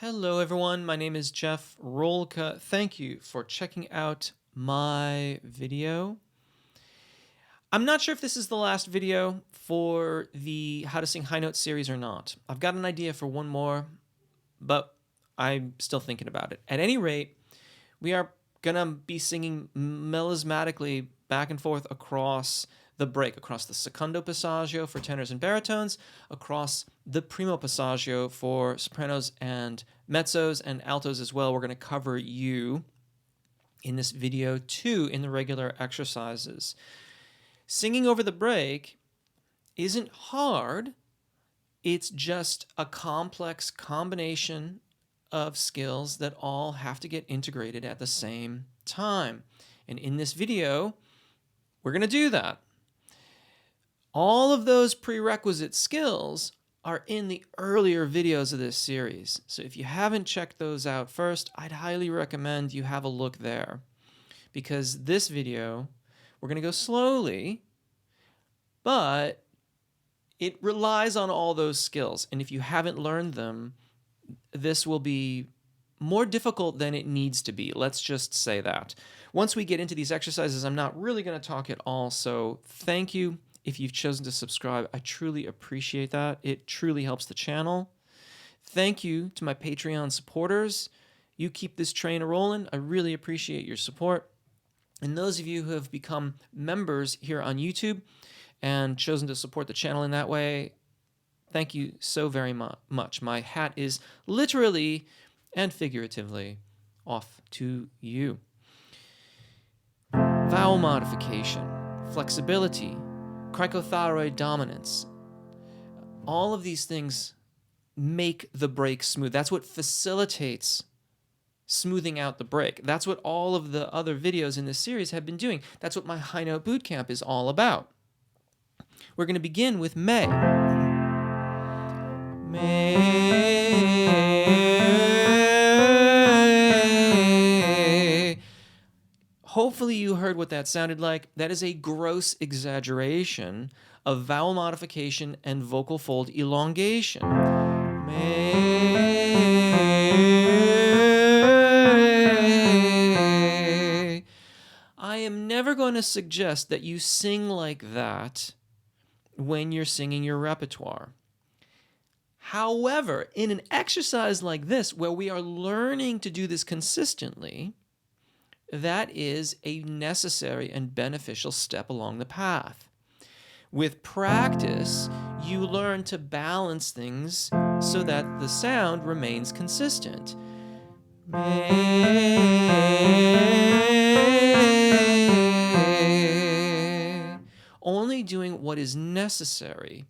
Hello everyone, my name is Jeff Rolka. Thank you for checking out my video. I'm not sure if this is the last video for the How to Sing High Notes series or not. I've got an idea for one more, but I'm still thinking about it. At any rate, we are going to be singing melismatically back and forth across the break, across the secondo passaggio for tenors and baritones, across the primo passaggio for sopranos and mezzos and altos as well. We're going to cover you in this video too in the regular exercises. Singing over the break isn't hard. It's just a complex combination of skills that all have to get integrated at the same time. And in this video, we're going to do that. All of those prerequisite skills are in the earlier videos of this series. So if you haven't checked those out first, I'd highly recommend you have a look there. Because this video, we're going to go slowly, but it relies on all those skills. And if you haven't learned them, this will be more difficult than it needs to be. Let's just say that. Once we get into these exercises, I'm not really going to talk at all. So thank you if you've chosen to subscribe. I truly appreciate that. It truly helps the channel. Thank you to my Patreon supporters. You keep this train rolling. I really appreciate your support. And those of you who have become members here on YouTube and chosen to support the channel in that way, thank you so very much. My hat is literally and figuratively off to you. Vowel modification, flexibility, cricothyroid dominance. All of these things make the break smooth. That's what facilitates smoothing out the break. That's what all of the other videos in this series have been doing. That's what my high note bootcamp is all about. We're going to begin with May. May. Hopefully you heard what that sounded like. That is a gross exaggeration of vowel modification and vocal fold elongation. May. I am never going to suggest that you sing like that when you're singing your repertoire. However, in an exercise like this, where we are learning to do this consistently, that is a necessary and beneficial step along the path. With practice, you learn to balance things so that the sound remains consistent. Only doing what is necessary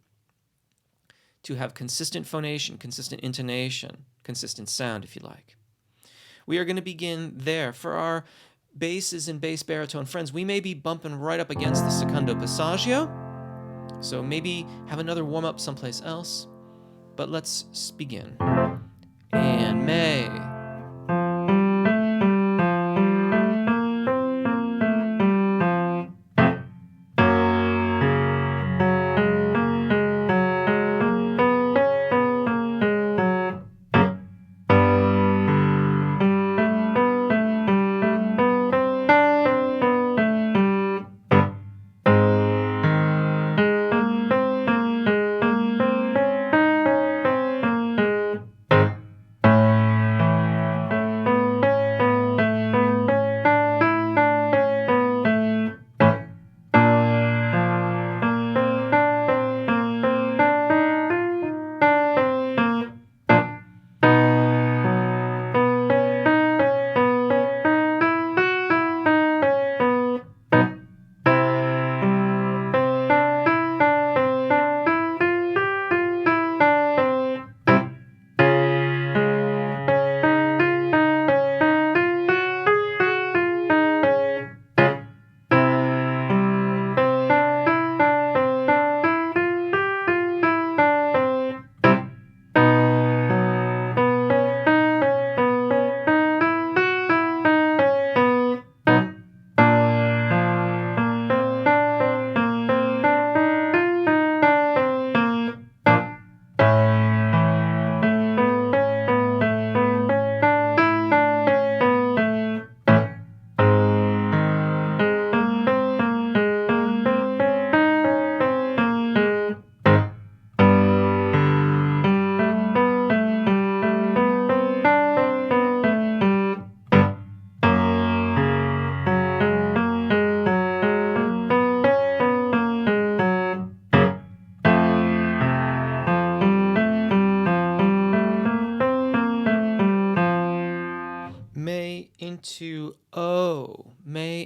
to have consistent phonation, consistent intonation, consistent sound, if you like. We are going to begin there. For our basses and bass baritone friends, we may be bumping right up against the secondo passaggio, so maybe have another warm-up someplace else. But let's begin. And May.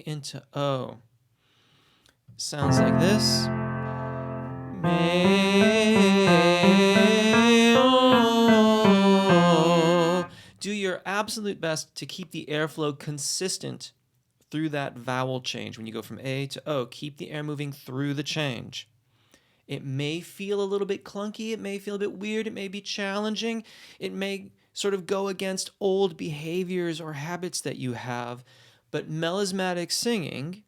into O. Sounds like this. Mayo. Do your absolute best to keep the airflow consistent through that vowel change. When you go from A to O, keep the air moving through the change. It may feel a little bit clunky. It may feel a bit weird. It may be challenging. It may sort of go against old behaviors or habits that you have. But melismatic singing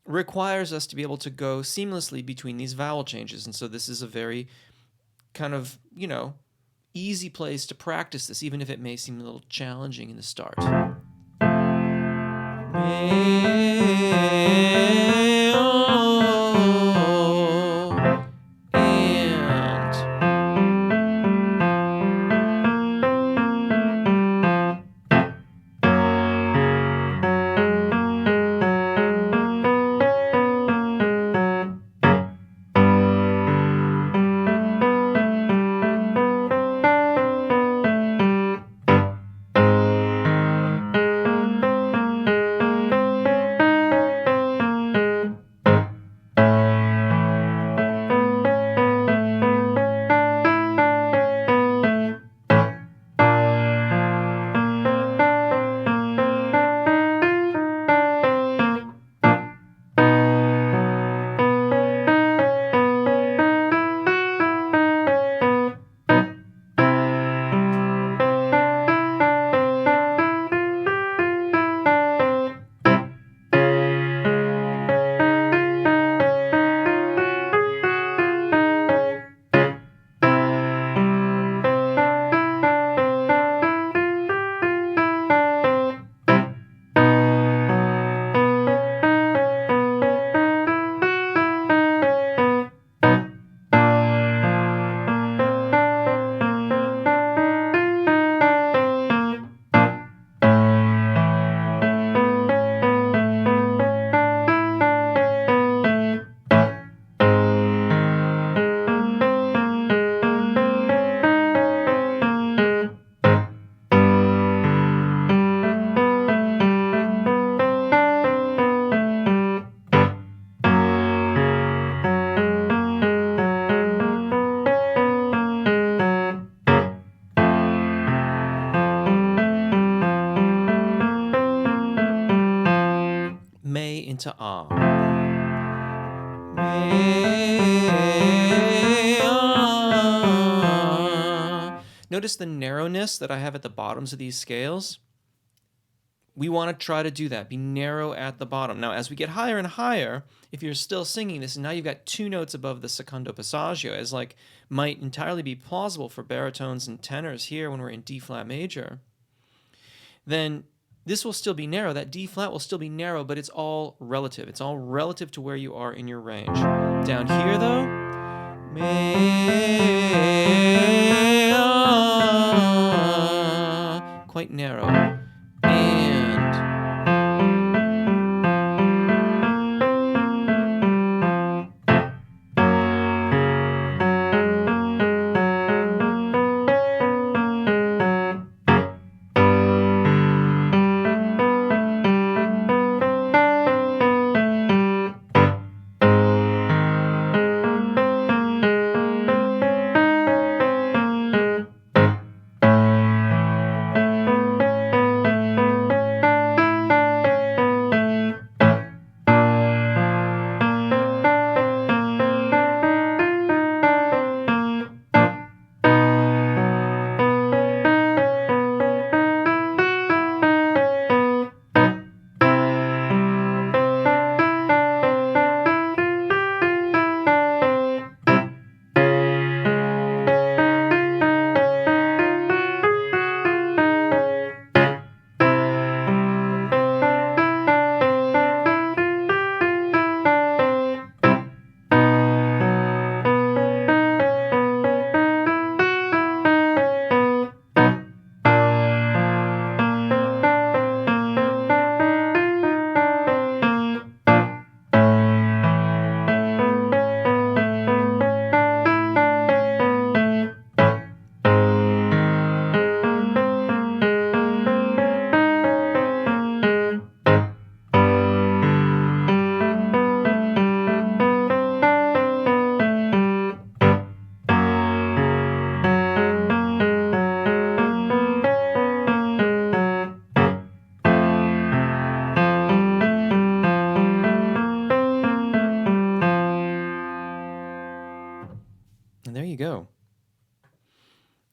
requires us to be able to go seamlessly between these vowel changes. And so this is a very kind of, easy place to practice this, even if it may seem a little challenging in the start. May into ah. May, ah. Notice the narrowness that I have at the bottoms of these scales. We want to try to do that, be narrow at the bottom. Now, as we get higher and higher, if you're still singing this, and now you've got 2 notes above the secondo passaggio, as like might entirely be plausible for baritones and tenors here when we're in D flat major, then this will still be narrow. That D flat will still be narrow, but it's all relative. It's all relative to where you are in your range. Down here, though, quite narrow.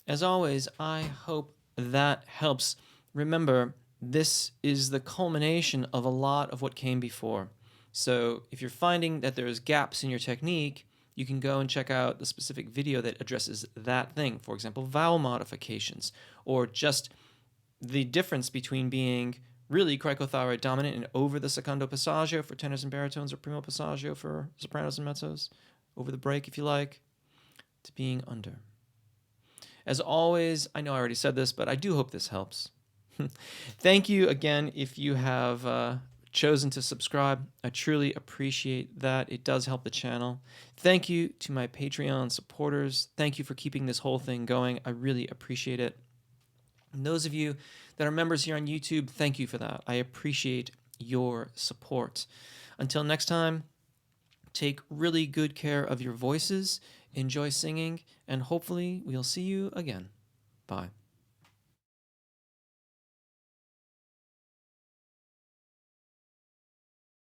As always, I hope that helps. Remember, this is the culmination of a lot of what came before. So if you're finding that there's gaps in your technique, you can go and check out the specific video that addresses that thing. For example, vowel modifications, or just the difference between being really cricothyroid dominant and over the secondo passaggio for tenors and baritones, or primo passaggio for sopranos and mezzos, over the break if you like, to being under. As always, I know I already said this, but I do hope this helps. Thank you again if you have chosen to subscribe. I truly appreciate that. It does help the channel. Thank you to my Patreon supporters. Thank you for keeping this whole thing going. I really appreciate it. And those of you that are members here on YouTube, thank you for that. I appreciate your support. Until next time, take really good care of your voices, enjoy singing, and hopefully we'll see you again. Bye.